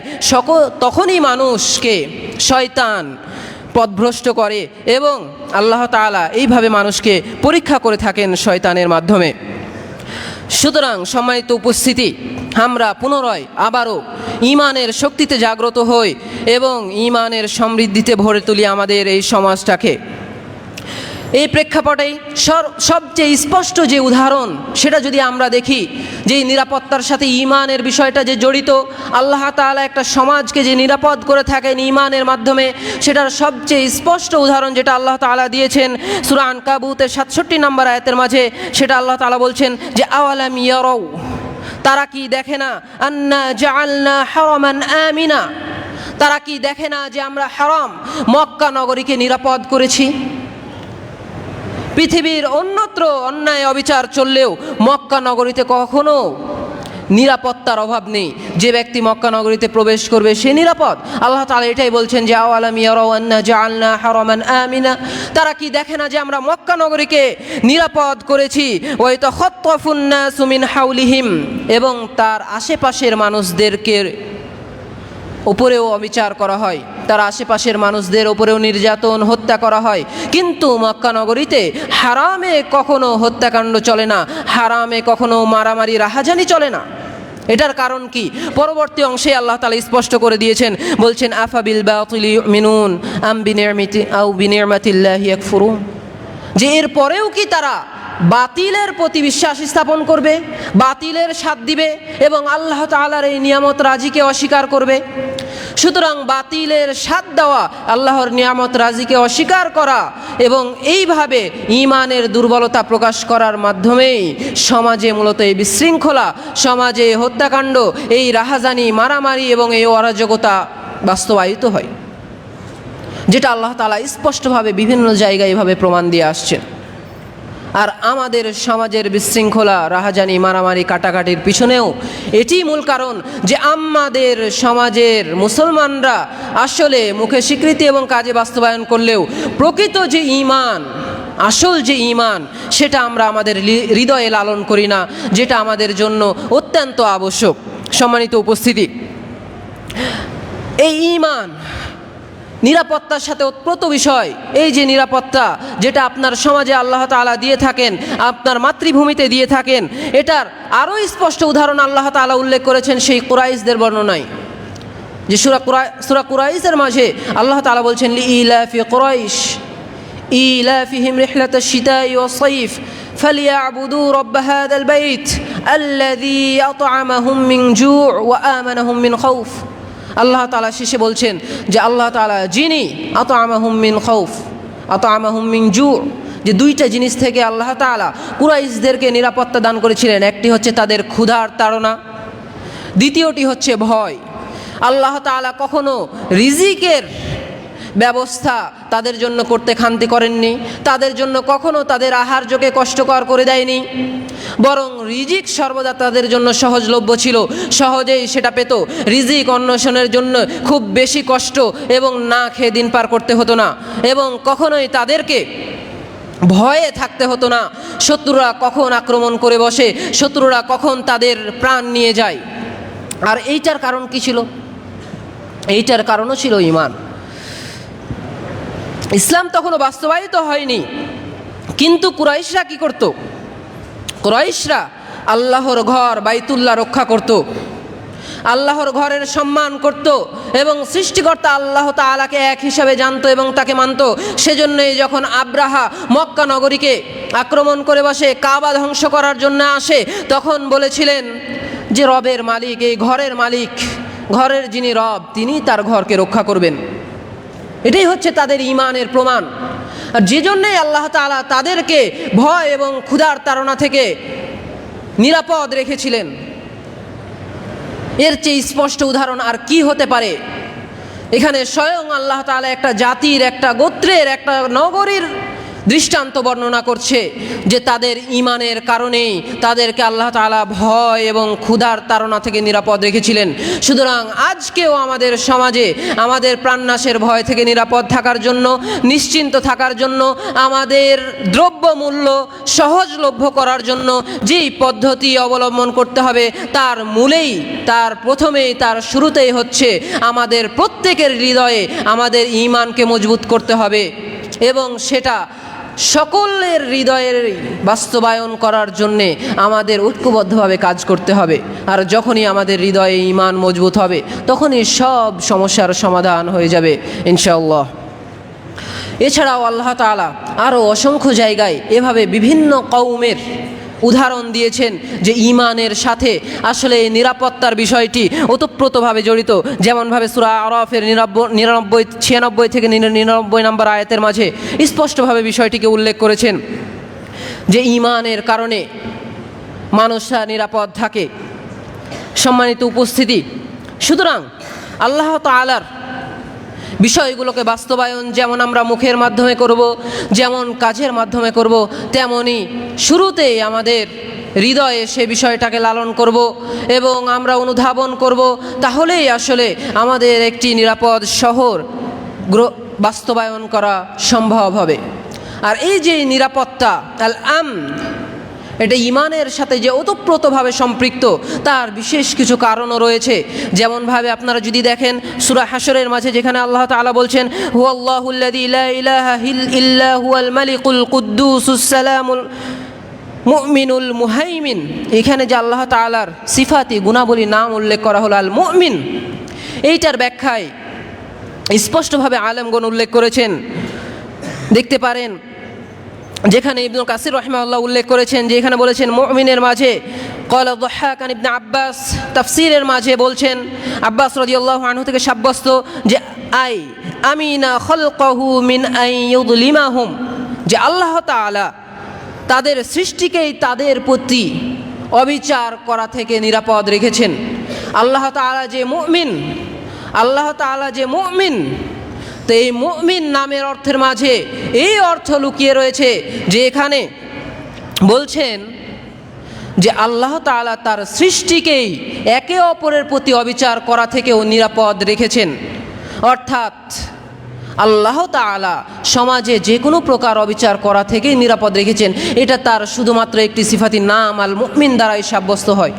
তখনই মানুষকে শয়তান পথভ্রষ্ট করে এবং আল্লাহ তাআলা এইভাবে মানুষকে পরীক্ষা করে থাকেন শয়তানের মাধ্যমে। সুতরাং সম্মানিত উপস্থিতি, আমরা পুনরায় আবারও ঈমানের শক্তিতে জাগ্রত হই এবং ঈমানের সমৃদ্ধিতে ভরে তুলি আমাদের এই সমাজটাকে। এই প্রেক্ষাপটেই সবচেয়ে স্পষ্ট যে উদাহরণ সেটা যদি আমরা দেখি, যে নিরাপত্তার সাথে ঈমানের বিষয়টা যে জড়িত, আল্লাহ তাআলা একটা সমাজকে যে নিরাপদ করে থাকেন ঈমানের মাধ্যমে, সেটার সবচেয়ে স্পষ্ট উদাহরণ যেটা আল্লাহ তাআলা দিয়েছেন সূরা আনকাবুতের 67 নম্বর আয়াতের মাঝে, সেটা আল্লাহ তাআলা বলছেন যে আওয়ালাম ইয়ারাউ, তারা কি দেখে না, আন্না জাআলনা হারামান আমিনা, তারা কি দেখে না যে আমরা হারাম মক্কা নগরীকে নিরাপদ করেছি। পৃথিবীর অন্যত্র অন্যায় অবিচার চললেও মক্কা নগরীতে কখনো নিরাপত্তার অভাব নেই। যে ব্যক্তি মক্কা নগরীতে প্রবেশ করবে সে নিরাপদ। আল্লাহ তাআলা এটাই বলছেন যে আওয়ালাম ইয়ারাউ আন্না জাআলনা হারামান আমিনা, তারা কি দেখে না যে আমরা মক্কা নগরীকে নিরাপদ করেছি। ওয়া ইয়াতাখাত্তাফুন নাসু মিন হাওলিহিম, এবং তার আশেপাশের মানুষদেরকে উপরেও অবিচার করা হয়, তার আশেপাশের মানুষদের উপরেও নির্যাতন, হত্যা করা হয়। কিন্তু মক্কা নগরীতে হারামে কখনো হত্যাকাণ্ড চলে না, হারামে কখনো মারামারি রাহাজানি চলে না। এটার কারণ কি? পরবর্তী অংশে আল্লাহ তাআলা স্পষ্ট করে দিয়েছেন, বলছেন আফাবিল বাতিলি ইউমিনুন আম বিনি'মাতিল্লাহি ইয়াকফুরুন, যে এর পরেও কি তারা বাতিলের প্রতি বিশ্বাস স্থাপন করবে, বাতিলের সাথ দিবে এবং আল্লাহ তাআলার এই নিয়ামত রাজিকে অস্বীকার করবে। সুতরাং বাতিলের সাথ দেওয়া, আল্লাহর নিয়ামত রাজিকে অস্বীকার করা এবং এইভাবে ঈমানের দুর্বলতা প্রকাশ করার মাধ্যমেই সমাজে মূলত এই বিশৃঙ্খলা, সমাজে হত্যাকাণ্ড, এই রাহাজানি, মারামারি এবং এই অরাজকতা বাস্তবায়িত হয়, যেটা আল্লাহ তাআলা স্পষ্টভাবে বিভিন্ন জায়গায় এভাবে প্রমাণ দিয়ে আসছেন। আর আমাদের সমাজের বিশৃঙ্খলা, রাহাজানি, মারামারি, কাটাকাটির পিছনেও এটি মূল কারণ যে আমাদের সমাজের মুসলমানরা আসলে মুখে স্বীকৃতি এবং কাজে বাস্তবায়ন করলেও প্রকৃত যে ঈমান, আসল যে ঈমান, সেটা আমরা আমাদের হৃদয়ে লালন করি না, যেটা আমাদের জন্য অত্যন্ত আবশ্যক। সম্মানিত উপস্থিতি, এই ঈমান নিরাপত্তার সাথে ওতপ্রোত বিষয়। এই যে নিরাপত্তা, যেটা আপনার সমাজে আল্লাহ তাআলা দিয়ে থাকেন, আপনার মাতৃভূমিতে দিয়ে থাকেন, এটার আরও স্পষ্ট উদাহরণ আল্লাহ তাআলা উল্লেখ করেছেন সেই কুরাইশদের বর্ণনায়, যে সূরা কুরাইশের মাঝে আল্লাহ তাআলা বলছেন লিইলাফি কুরাইশ ইলাফিহিম রিহলাতাশ শিতাই ওয়াস সাইফ ফালিয়াবুদু রাব্ব হাযাল বাইত আল্লাযী আত'আমাহুম মিন জু' ওয়া আমানাহুম মিন খাউফ। আল্লাহ তাআলা শেষে বলছেন যে আল্লাহ তাআলা যিনি আত'আমাহুম মিন খাউফ আত'আমাহুম মিন জু', যে দুইটা জিনিস থেকে আল্লাহ তাআলা কুরাইশদেরকে নিরাপত্তা দান করেছিলেন। একটি হচ্ছে তাদের ক্ষুধার তাড়না, দ্বিতীয়টি হচ্ছে ভয়। আল্লাহ তাআলা কখনো রিজিকের ব্যবস্থা তাদের জন্য করতে খান্তি করেননি, তাদের জন্য কখনো তাদের আহার্যকে কষ্টকর করে দেয়নি, বরং রিজিক সর্বদা তাদের জন্য সহজলভ্য ছিল, সহজেই সেটা পেত। রিজিক অন্বেষণের জন্য খুব বেশি কষ্ট এবং না খেয়ে দিন পার করতে হতো না, এবং কখনোই তাদেরকে ভয়ে থাকতে হতো না শত্রুরা কখন আক্রমণ করে বসে, শত্রুরা কখন তাদের প্রাণ নিয়ে যায়। আর এইটার কারণ কি ছিল? এইটার কারণও ছিল ঈমান। ইসলাম তখনও বাস্তবায়িত হয়নি, কিন্তু কুরাইশরা কি করত? কুরাইশরা আল্লাহর ঘর বাইতুল্লাহ রক্ষা করত, আল্লাহর ঘরের সম্মান করত এবং সৃষ্টিকর্তা আল্লাহ তাআলাকে এক হিসাবে জানত এবং তাকে মানত। সেজন্যই যখন আব্রাহা মক্কা নগরীকে আক্রমণ করে বসে, কাবা ধ্বংস করার জন্য আসে, তখন বলেছিলেন যে রবের মালিক, এই ঘরের মালিক, ঘরের যিনি রব, তিনি তার ঘরকে রক্ষা করবেন। এটাই হচ্ছে তাদের ঈমানের প্রমাণ। আর যে জন্যই আল্লাহ তাআলা তাদেরকে ভয় এবং ক্ষুধার তাড়না থেকে নিরাপদ রেখেছিলেন। এর চেয়ে স্পষ্ট উদাহরণ আর কি হতে পারে? এখানে স্বয়ং আল্লাহ তাআলা একটা জাতির, একটা গোত্রের, একটা নগরীর দৃষ্টান্ত বর্ণনা করছে যে তাদের ঈমানের কারণেই তাদেরকে আল্লাহ তাআলা ভয় এবং ক্ষুধার তাড়না থেকে নিরাপদ রেখেছিলেন। সুতরাং আজকেও আমাদের সমাজে আমাদের প্রাণনাশের ভয় থেকে নিরাপদ থাকার জন্য, নিশ্চিন্ত থাকার জন্য, আমাদের দ্রব্যমূল্য সহজলভ্য করার জন্য যেই পদ্ধতি অবলম্বন করতে হবে, তার মূলেই, তার প্রথমেই, তার শুরুতেই হচ্ছে আমাদের প্রত্যেকের হৃদয়ে আমাদের ঈমানকে মজবুত করতে হবে এবং সেটা সকলের হৃদয়ের বাস্তবায়ন করার জন্যে আমাদের ঐক্যবদ্ধভাবে কাজ করতে হবে। আর যখনই আমাদের হৃদয়ে ঈমান মজবুত হবে, তখনই সব সমস্যার সমাধান হয়ে যাবে ইনশাআল্লাহ। এছাড়াও আল্লাহ তাআলা আরও অসংখ্য জায়গায় এভাবে বিভিন্ন কওমের উদাহরণ দিয়েছেন যে ঈমানের সাথে আসলে নিরাপত্তার বিষয়টি ওতপ্রোতভাবে জড়িত। যেমনভাবে সূরা আরাফের 96 থেকে 99 নম্বর আয়াতের মাঝে স্পষ্টভাবে বিষয়টিকে উল্লেখ করেছেন যে ঈমানের কারণে মানুষরা নিরাপদ থাকে। সম্মানিত উপস্থিতি, সুতরাং আল্লাহ তাআলার বিষয়গুলোকে বাস্তবায়ন যেমন আমরা মুখের মাধ্যমে করব, যেমন কাজের মাধ্যমে করব, তেমনি শুরুতেই আমাদের হৃদয়ে সে বিষয়টাকে লালন করব এবং আমরা অনুধাবন করব। তাহলেই আসলে আমাদের একটি নিরাপদ শহর বাস্তবায়ন করা সম্ভব হবে। আর এই যে নিরাপত্তা, আল আমন, এটা ঈমানের সাথে যে ওতপ্রোতভাবে সম্পৃক্ত, তার বিশেষ কিছু কারণও রয়েছে। যেমনভাবে আপনারা যদি দেখেন সূরা হাশরের মাঝে যেখানে আল্লাহ তাআলা বলছেন হুয়াল্লাহুল্লাযী লা ইলাহা ইল্লা হুয়াল মালিকুল কুদ্দুসুস সালামুল মুমিনুল মুহাইমিন, এখানে যে আল্লাহ তাআলার সিফাতি গুণাবলী নাম উল্লেখ করা হলো আল মুমিন, এইটার ব্যাখ্যায় স্পষ্টভাবে আলেমগণ উল্লেখ করেছেন। দেখতে পারেন যেখানে ইবনুল কাসির রাহিমাহুল্লাহ উল্লেখ করেছেন যে এখানে বলেছেন মুমিনের মাঝে ক্বালা যাহহাক আন ইবনে আব্বাস, তাফসীরের মাঝে বলছেন আব্বাস রাদিয়াল্লাহু আনহু থেকে সাব্যস্ত যে আমিনা খালকাহু মিন আন ইউযলিমাহুম, যে আল্লাহ তাআলা তাদের সৃষ্টিকেই তাদের প্রতি অবিচার করা থেকে নিরাপদ রেখেছেন। আল্লাহ তাআলা যে মুমিন, আল্লাহ তাআলা যে মুমিন, তো এই মুমিন নামের অর্থের মাঝে এই অর্থ লুকিয়ে রয়েছে যে এখানে বলছেন যে আল্লাহ তাআলা তার সৃষ্টিকেই একে অপরের প্রতি অবিচার করা থেকেও নিরাপদ রেখেছেন। অর্থাৎ আল্লাহ তাআলা সমাজে যে কোনো প্রকার অবিচার করা থেকেই নিরাপদ রেখেছেন। এটা তার শুধুমাত্র একটি সিফাতি নাম আল মুমিন দ্বারাই সাব্যস্ত হয়।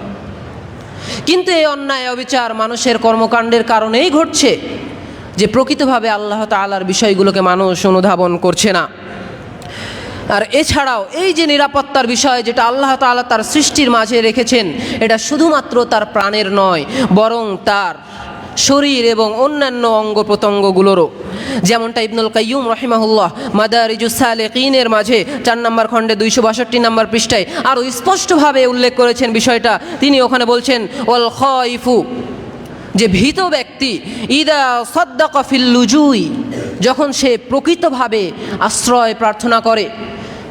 কিন্তু এই অন্যায় অবিচার মানুষের কর্মকাণ্ডের কারণেই ঘটছে, যে প্রকৃতভাবে আল্লাহ তাআলার বিষয়গুলোকে মানুষ অনুধাবন করছে না। আর এছাড়াও এই যে নিরাপত্তার বিষয় যেটা আল্লাহ তাআলা তার সৃষ্টির মাঝে রেখেছেন, এটা শুধুমাত্র তার প্রাণের নয়, বরং তার শরীর এবং অন্যান্য অঙ্গ প্রত্যঙ্গগুলোরও। যেমনটা ইবনুল কাইয়্যুম রাহিমাহুল্লাহ মাদারিজুস সালিকিনের মাঝে 4 নম্বর খণ্ডে 262 নম্বর পৃষ্ঠায় আরও স্পষ্টভাবে উল্লেখ করেছেন বিষয়টা। তিনি ওখানে বলছেন ওয়াল খাইফু, যে ভীত ব্যক্তি ইদা সাদ্দাকা ফিল লুজুই, যখন সে প্রকৃতভাবে আশ্রয় প্রার্থনা করে।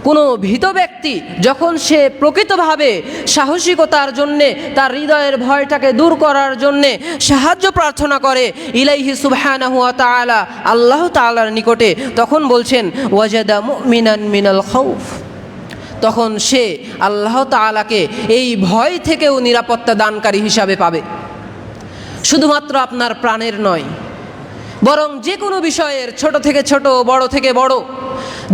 কোনো ভীত ব্যক্তি যখন সে প্রকৃতভাবে সাহসিকতার জন্যে তার হৃদয়ের ভয়টাকে দূর করার জন্যে সাহায্য প্রার্থনা করে ইলাইহি সুবহানাহু ওয়া তাআলা, আল্লাহ তাআলার নিকটে, তখন বলছেন ওয়াজাদা মুমিনান মিনাল খাউফ, তখন সে আল্লাহ তাআলাকে এই ভয় থেকেও নিরাপত্তা দানকারী হিসাবে পাবে। শুধুমাত্র আপনার প্রাণের নয়, বরং যে কোনো বিষয়ের, ছোট থেকে ছোট, বড় থেকে বড়,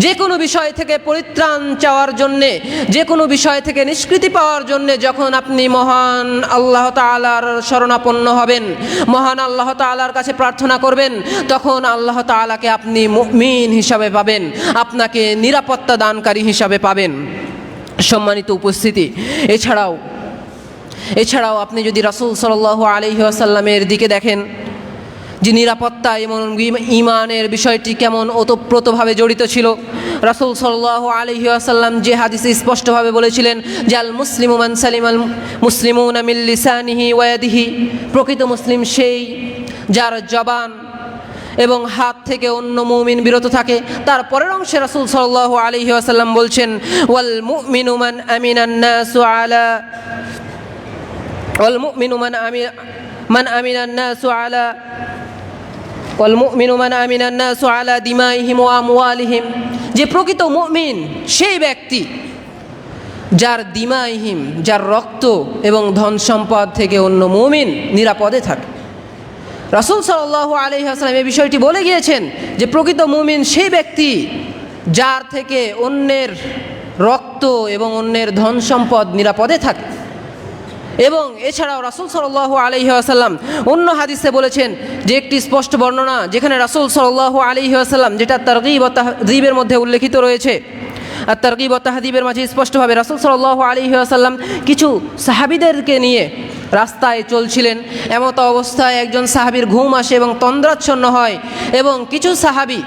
যে কোনো বিষয় থেকে পরিত্রাণ চাওয়ার জন্যে, যে কোনো বিষয় থেকে নিষ্কৃতি পাওয়ার জন্যে যখন আপনি মহান আল্লাহ তাআলার শরণাপন্ন হবেন, মহান আল্লাহ তাআলার কাছে প্রার্থনা করবেন, তখন আল্লাহ তাআলাকে আপনি মুমিন হিসাবে পাবেন, আপনাকে নিরাপত্তা দানকারী হিসাবে পাবেন। সম্মানিত উপস্থিতি, এছাড়াও আপনি যদি রাসূল সাল্লাল্লাহু আলাইহি ওয়াসাল্লামের দিকে দেখেন যে নিরাপত্তা এবং ঈমানের বিষয়টি কেমন ওতপ্রোতভাবে জড়িত ছিল। রাসূল সাল্লাল্লাহু আলাইহি ওয়াসাল্লাম যে হাদিসে স্পষ্টভাবে বলেছিলেন যে আল মুসলিমু মান সালিমাল মুসলিমুনা মিন লিসানিহি ওয়া ইয়াদিহি, প্রকৃত মুসলিম সেই যার জবান এবং হাত থেকে অন্য মুমিন বিরত থাকে। তারপরের অংশে রাসূল সাল্লাল্লাহু আলাইহি ওয়াসাল্লাম বলছেন ওয়াল মুমিনু মান আমিনান নাসু আলা ওয়াল মুমিনু মান আমিনান নাসু আলা ওয়াল মুমিনু মান আমিনান নাসু আলা দিমাইহিম ওয়া আমওয়ালিহিম, যে প্রকৃত মুমিন সেই ব্যক্তি যার দিমাইহিম, যার রক্ত এবং ধন সম্পদ থেকে অন্য মুমিন নিরাপদে থাকে। রাসূল সাল্লাল্লাহু আলাইহি ওয়াসাল্লাম এই বিষয়টি বলে গিয়েছেন যে প্রকৃত মুমিন সেই ব্যক্তি যার থেকে অন্যের রক্ত এবং অন্যের ধন সম্পদ নিরাপদে থাকে। এবং এছাড়াও রাসূল সাল্লাল্লাহু আলাইহি ওয়াসাল্লাম অন্য হাদিসে বলেছেন যে একটি স্পষ্ট বর্ণনা, যেখানে রাসূল সাল্লাল্লাহু আলাইহি ওয়াসাল্লাম, যেটা তারগীব ও তাহযীবের মধ্যে উল্লেখিত রয়েছে, আর তারগীব ও তাহযীবের মাঝে স্পষ্টভাবে রাসূল সাল্লাল্লাহু আলাইহি ওয়াসাল্লাম কিছু সাহাবীদেরকে নিয়ে রাস্তায় চলছিলেন। এমত অবস্থায় একজন সাহাবীর ঘুম আসে এবং তন্দ্রাচ্ছন্ন হয়, এবং কিছু সাহাবী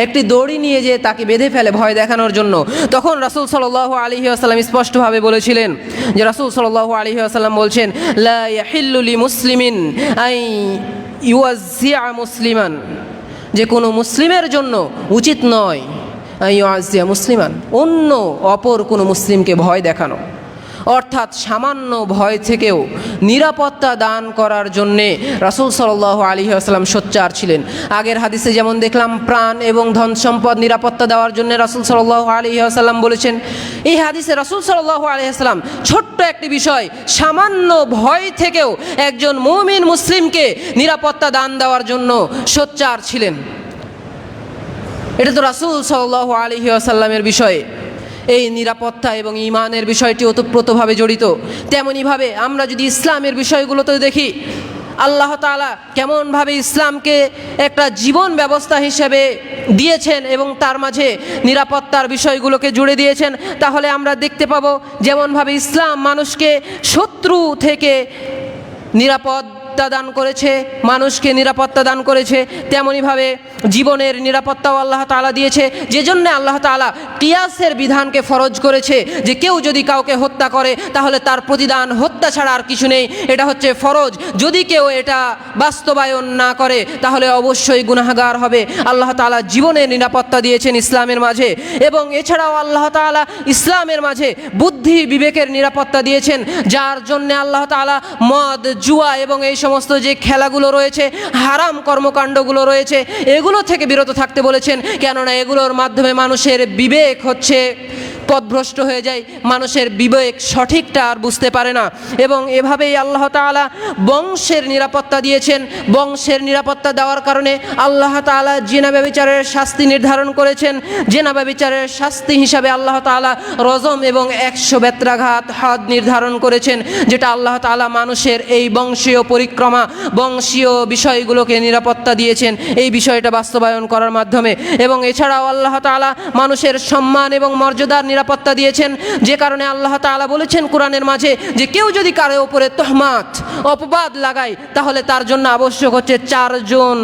একটি দড়ি নিয়ে যেয়ে তাকে বেঁধে ফেলে ভয় দেখানোর জন্য। তখন রাসূল সাল্লাল্লাহু আলাইহি ওয়াসাল্লাম স্পষ্টভাবে বলেছিলেন যে রাসূল সাল্লাল্লাহু আলাইহি ওয়াসাল্লাম বলছেন লা ইয়াহিল্লু লি মুসলিমিন আন ইউআযজিআ মুসলিমান, যে কোনো মুসলিমের জন্য উচিত নয় আন ইউআযজিআ মুসলিমান, অন্য অপর কোনো মুসলিমকে ভয় দেখানো। অর্থাৎ সামান্য ভয় থেকেও নিরাপত্তা দান করার জন্যে রাসূল সাল্লাল্লাহু আলাইহি ওয়াসাল্লাম সোচ্চার ছিলেন। আগের হাদিসে যেমন দেখলাম প্রাণ এবং ধন সম্পদ নিরাপত্তা দেওয়ার জন্য রাসূল সাল্লাল্লাহু আলাইহি ওয়াসাল্লাম বলেছেন, এই হাদিসে রাসূল সাল্লাল্লাহু আলাইহি ওয়াসাল্লাম ছোট্ট একটি বিষয়, সামান্য ভয় থেকেও একজন মুমিন মুসলিমকে নিরাপত্তা দান দেওয়ার জন্য সোচ্চার ছিলেন। এটা তো রাসূল সাল্লাল্লাহু আলাইহি ওয়াসাল্লামের বিষয়। এই নিরাপত্তা এবং ঈমানের বিষয়টি ওতপ্রোতভাবে জড়িত। তেমনিভাবে আমরা যদি ইসলামের বিষয়গুলোতে দেখি, আল্লাহ তাআলা কেমনভাবে ইসলামকে একটা জীবন ব্যবস্থা হিসেবে দিয়েছেন এবং তার মাঝে নিরাপত্তার বিষয়গুলোকে জুড়ে দিয়েছেন, তাহলে আমরা দেখতে পাবো যেমনভাবে ইসলাম মানুষকে শত্রু থেকে নিরাপত্তা দান করেছে, মানুষকে নিরাপত্তা দান করেছে, তেমনিভাবে জীবনের নিরাপত্তাও আল্লাহ তাআলা দিয়েছে। যে জন্য আল্লাহ তাআলা কিয়াসের বিধানকে ফরজ করেছে, যে কেউ যদি কাউকে হত্যা করে তাহলে তার প্রতিদান হত্যা ছাড়া আর কিছু নেই, এটা হচ্ছে ফরজ। যদি কেউ এটা বাস্তবায়ন না করে তাহলে অবশ্যই গুনাহগার হবে। আল্লাহ তাআলা জীবনের নিরাপত্তা দিয়েছেন ইসলামের মাঝে, এবং এছাড়াও আল্লাহ তাআলা ইসলামের মাঝে বুদ্ধি বিবেকের নিরাপত্তা দিয়েছেন, যার জন্য আল্লাহ তাআলা মদ, জুয়া এবং এই সমস্ত যে খেলাগুলো রয়েছে, হারাম কর্মকাণ্ডগুলো রয়েছে, এগুলো থেকে বিরত থাকতে বলেছেন। কেননা এগুলোর মাধ্যমে মানুষের বিবেক হচ্ছে পথভ্রষ্ট হয়ে যায়, মানুষের বিবেক সঠিকটা আর বুঝতে পারে না। এবং এভাবেই আল্লাহ তাআলা বংশের নিরাপত্তা দিয়েছেন। বংশের নিরাপত্তা দেওয়ার কারণে আল্লাহ তাআলা জিনা ব্যভিচারের শাস্তি নির্ধারণ করেছেন। জিনা ব্যভিচারের শাস্তি হিসাবে আল্লাহ তাআলা রজম এবং 100 বেত্রাঘাত হাদ নির্ধারণ করেছেন, যেটা আল্লাহ তাআলা মানুষের এই বংশীয় পরিক্রমা, বংশীয় বিষয়গুলোকে নিরাপত্তা দিয়েছেন এই বিষয়টা বাস্তবায়ন করার মাধ্যমে। এবং এছাড়াও আল্লাহ তাআলা মানুষের সম্মান এবং মর্যাদার নিরাপত্তা দিয়েছেন, যে কারণে আল্লাহ তাআলা বলেছেন কোরআনের মাঝে যে কেউ যদি কারো উপরে তহমাত, অপবাদ লাগায় তাহলে তার জন্য আবশ্যক হচ্ছে 4 জন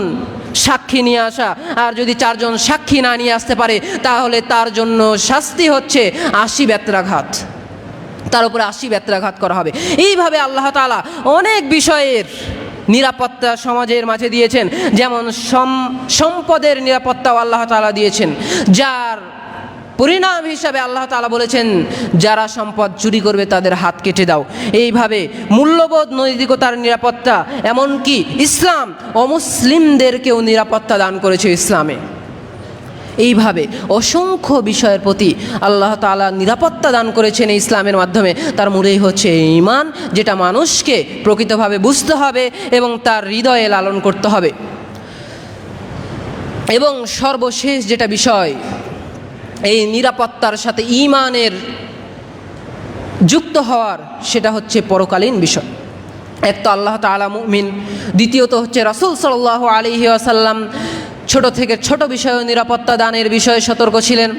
সাক্ষী নিয়ে আসা। আর যদি 4 জন সাক্ষী না নিয়ে আসতে পারে তাহলে তার জন্য শাস্তি হচ্ছে 80 বেত্রাঘাত, তার উপরে 80 বেত্রাঘাত করা হবে। এইভাবে আল্লাহ তাআলা অনেক বিষয়ের নিরাপত্তা সমাজের মাঝে দিয়েছেন। যেমন সম্পদের নিরাপত্তাও আল্লাহ তাআলা দিয়েছেন, যার পরিণাম হিসাবে আল্লাহ তাআলা বলেছেন যারা সম্পদ চুরি করবে তাদের হাত কেটে দাও। এইভাবে মূল্যবোধ নৈতিকতার নিরাপত্তা, এমনকি ইসলাম অমুসলিমদেরকেও নিরাপত্তা দান করেছে ইসলামে। এইভাবে অসংখ্য বিষয়ের প্রতি আল্লাহ তাআলা নিরাপত্তা দান করেছেন এই ইসলামের মাধ্যমে। তার মূলেই হচ্ছে ঈমান, যেটা মানুষকে প্রকৃতভাবে বুঝতে হবে এবং তার হৃদয়ে লালন করতে হবে। এবং সর্বশেষ যেটা বিষয় এই নিরাপত্তার সাথে ঈমানের যুক্ত হওয়ার, সেটা হচ্ছে পরকালীন বিষয়। এক তো আল্লাহ তাআলা মুমিন, দ্বিতীয়ত হচ্ছে রাসূল সাল্লাল্লাহু আলাইহি ওয়াসাল্লাম ছোট থেকে ছোট বিষয়ে নিরাপত্তা দানের বিষয়ে সতর্ক ছিলেন।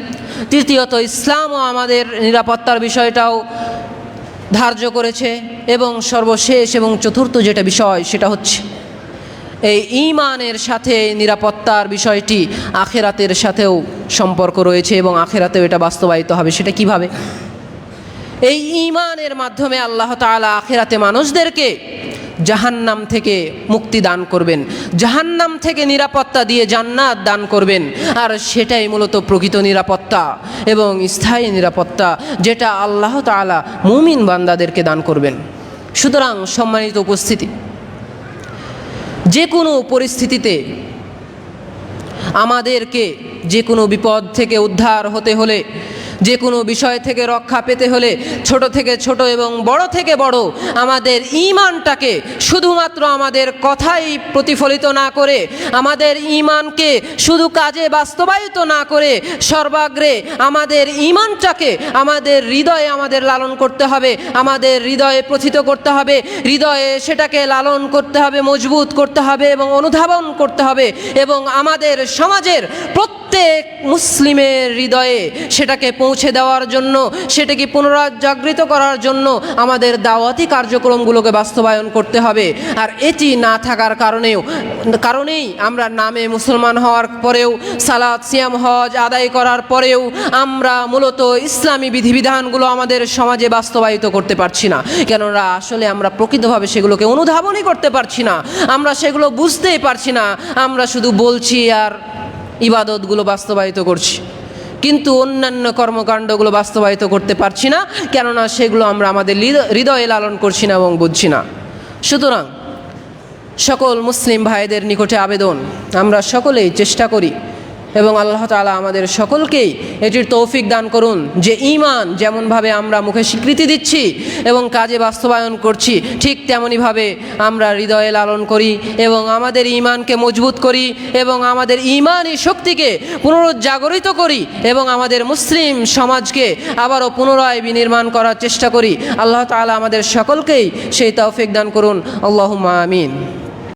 তৃতীয়ত ইসলামও আমাদের নিরাপত্তার বিষয়টাও ধার্য করেছে। এবং সর্বশেষ এবং চতুর্থ যেটা বিষয় সেটা হচ্ছে এই ঈমানের সাথে নিরাপত্তার বিষয়টি আখিরাতের সাথেও সম্পর্ক রয়েছে এবং আখিরাতেও এটা বাস্তবায়িত হবে। সেটা কিভাবে? এই ঈমানের মাধ্যমে আল্লাহ তাআলা আখিরাতে মানুষদেরকে জাহান্নাম থেকে মুক্তি দান করবেন, জাহান্নাম থেকে নিরাপত্তা দিয়ে জান্নাত দান করবেন। আর সেটাই মূলত প্রকৃত নিরাপত্তা এবং স্থায়ী নিরাপত্তা, যেটা আল্লাহ তাআলা মুমিন বান্দাদেরকে দান করবেন। সুতরাং সম্মানিত উপস্থিতি, যে কোনো পরিস্থিতিতে আমাদেরকে যে কোনো বিপদ থেকে উদ্ধার হতে হলে, যে কোনো বিষয় থেকে রক্ষা পেতে হলে, ছোট থেকে ছোট এবং বড় থেকে বড় আমাদের ঈমানটাকে শুধুমাত্র আমাদের কথাই প্রতিফলিত না করে, আমাদের ঈমানকে শুধু কাজে বাস্তবায়িত না করে, সর্বাগ্রে আমাদের ঈমানটাকে আমাদের হৃদয়ে আমাদের লালন করতে হবে, আমাদের হৃদয়ে প্রথিত করতে হবে, হৃদয়ে সেটাকে লালন করতে হবে, মজবুত করতে হবে এবং অনুধাবন করতে হবে। এবং আমাদের সমাজের প্রত্যেক মুসলিমের হৃদয়ে সেটাকে পৌঁছে দেওয়ার জন্য, সেটাকে পুনরুজ্জাগৃত করার জন্য আমাদের দাওয়াতি কার্যক্রমগুলোকে বাস্তবায়ন করতে হবে। আর এটি না থাকার কারণেই আমরা নামে মুসলমান হওয়ার পরেও, সালাত, সিয়াম, হজ আদায় করার পরেও আমরা মূলত ইসলামী বিধিবিধানগুলো আমাদের সমাজে বাস্তবায়িত করতে পারছি না। কেননা আসলে আমরা প্রকৃতভাবে সেগুলোকে অনুধাবনই করতে পারছি না, আমরা সেগুলো বুঝতেই পারছি না। আমরা শুধু বলছি আর ইবাদতগুলো বাস্তবায়িত করছি, কিন্তু অন্যান্য কর্মকাণ্ডগুলো বাস্তবায়িত করতে পারছি না, কেননা সেগুলো আমরা আমাদের হৃদয়ে লালন করছি না এবং বুঝছি না। সুতরাং সকল মুসলিম ভাইদের নিকটে আবেদন, আমরা সকলেই চেষ্টা করি এবং আল্লাহ তাআলা আমাদের সকলকেই এটির তৌফিক দান করুন যে ঈমান যেমনভাবে আমরা মুখে স্বীকৃতি দিচ্ছি এবং কাজে বাস্তবায়ন করছি, ঠিক তেমনইভাবে আমরা হৃদয়ে লালন করি এবং আমাদের ঈমানকে মজবুত করি এবং আমাদের ঈমানি শক্তিকে পুনরুজ্জাগরিত করি এবং আমাদের মুসলিম সমাজকে আবারও পুনরায় বিনির্মাণ করার চেষ্টা করি। আল্লাহ তাআলা আমাদের সকলকেই সেই তৌফিক দান করুন। আল্লাহুম্মা আমিন।